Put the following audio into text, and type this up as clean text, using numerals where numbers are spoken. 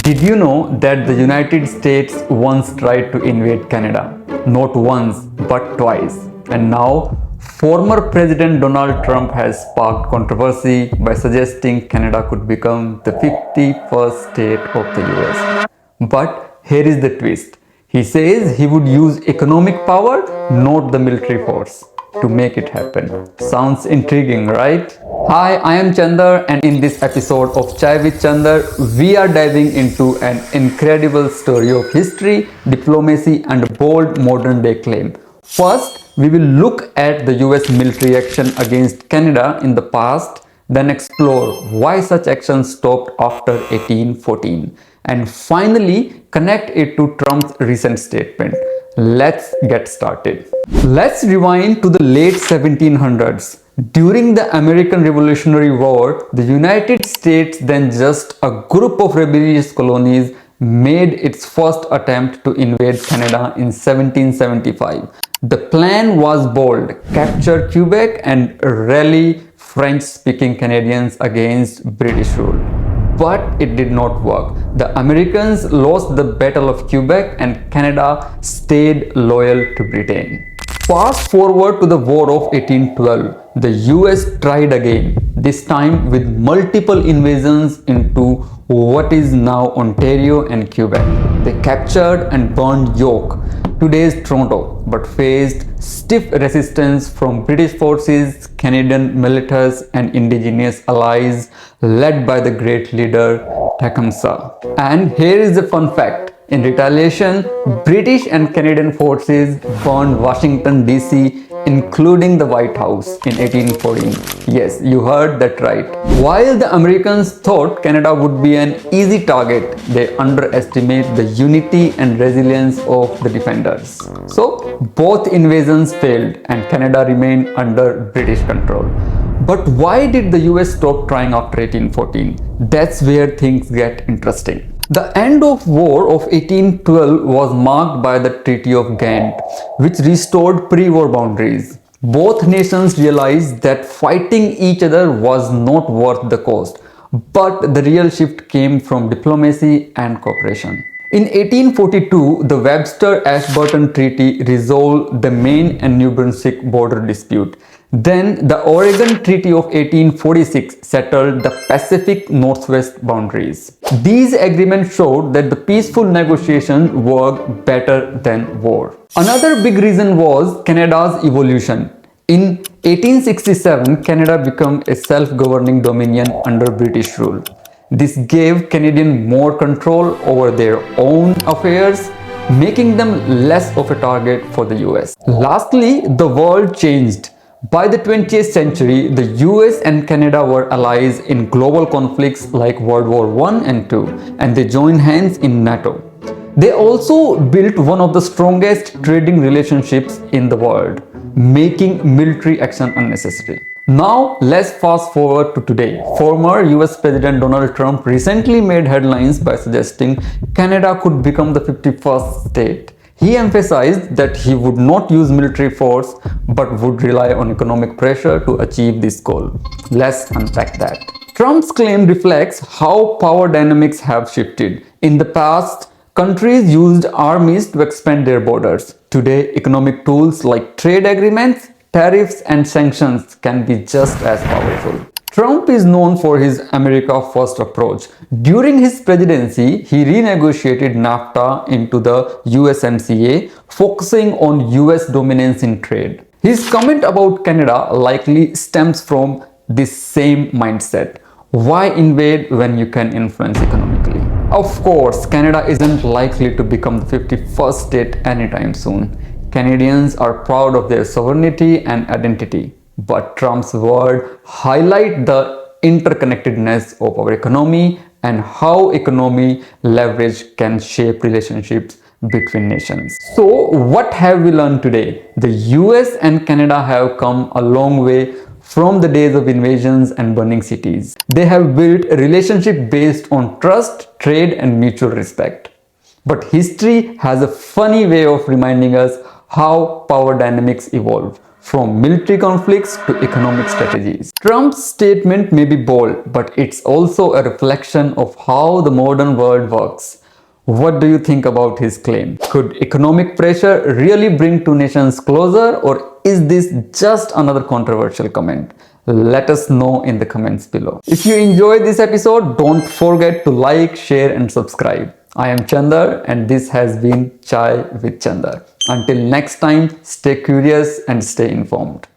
Did you know that the United States once tried to invade Canada? Not once, but twice. And now, former President Donald Trump has sparked controversy by suggesting Canada could become the 51st state of the US. But here is the twist. He says he would use economic power, not the military force, to make it happen. Sounds intriguing, right? Hi, I am Chander, and in this episode of Chai with Chander, we are diving into an incredible story of history, diplomacy, and a bold modern day claim. First, we will look at the US military action against Canada in the past, then explore why such action stopped after 1814, and finally connect it to Trump's recent statement. Let's get started. Let's rewind to the late 1700s. During the American Revolutionary War, the United States, then just a group of rebellious colonies, made its first attempt to invade Canada in 1775. The plan was bold: capture Quebec and rally French-speaking Canadians against British rule. But it did not work. The Americans lost the Battle of Quebec and Canada stayed loyal to Britain. Fast forward to the War of 1812. The US tried again, this time with multiple invasions into what is now Ontario and Quebec. They captured and burned York, today's Toronto, but faced stiff resistance from British forces, Canadian militias, and indigenous allies led by the great leader Tecumseh. And here is the fun fact. In retaliation, British and Canadian forces burned Washington DC, including the White House, in 1814. Yes, you heard that right. While the Americans thought Canada would be an easy target, they underestimate the unity and resilience of the defenders. So, both invasions failed and Canada remained under British control. But why did the US stop trying after 1814? That's where things get interesting. The end of war of 1812 was marked by the Treaty of Ghent, which restored pre-war boundaries. Both nations realized that fighting each other was not worth the cost, but the real shift came from diplomacy and cooperation. In 1842, the Webster-Ashburton Treaty resolved the Maine and New Brunswick border dispute. Then, the Oregon Treaty of 1846 settled the Pacific Northwest boundaries. These agreements showed that the peaceful negotiations worked better than war. Another big reason was Canada's evolution. In 1867, Canada became a self-governing dominion under British rule. This gave Canadians more control over their own affairs, making them less of a target for the US. Lastly, the world changed. By the 20th century, the US and Canada were allies in global conflicts like World War I and II, and they joined hands in NATO. They also built one of the strongest trading relationships in the world, making military action unnecessary. Now, let's fast forward to today. Former US President Donald Trump recently made headlines by suggesting Canada could become the 51st state. He emphasized that he would not use military force but would rely on economic pressure to achieve this goal. Let's unpack that. Trump's claim reflects how power dynamics have shifted. In the past, countries used armies to expand their borders. Today, economic tools like trade agreements, tariffs, and sanctions can be just as powerful. Trump is known for his America First approach. During his presidency, he renegotiated NAFTA into the USMCA, focusing on US dominance in trade. His comment about Canada likely stems from this same mindset. Why invade when you can influence economically? Of course, Canada isn't likely to become the 51st state anytime soon. Canadians are proud of their sovereignty and identity. But Trump's word highlight the interconnectedness of our economy and how economy leverage can shape relationships between nations. So, what have we learned today? The US and Canada have come a long way from the days of invasions and burning cities. They have built a relationship based on trust, trade, and mutual respect. But history has a funny way of reminding us how power dynamics evolve. from military conflicts to economic strategies. Trump's statement may be bold, but it's also a reflection of how the modern world works. What do you think about his claim? Could economic pressure really bring two nations closer, or is this just another controversial comment? Let us know in the comments below. If you enjoyed this episode, don't forget to like, share and subscribe. I am Chander and this has been Chai with Chander. Until next time, stay curious and stay informed.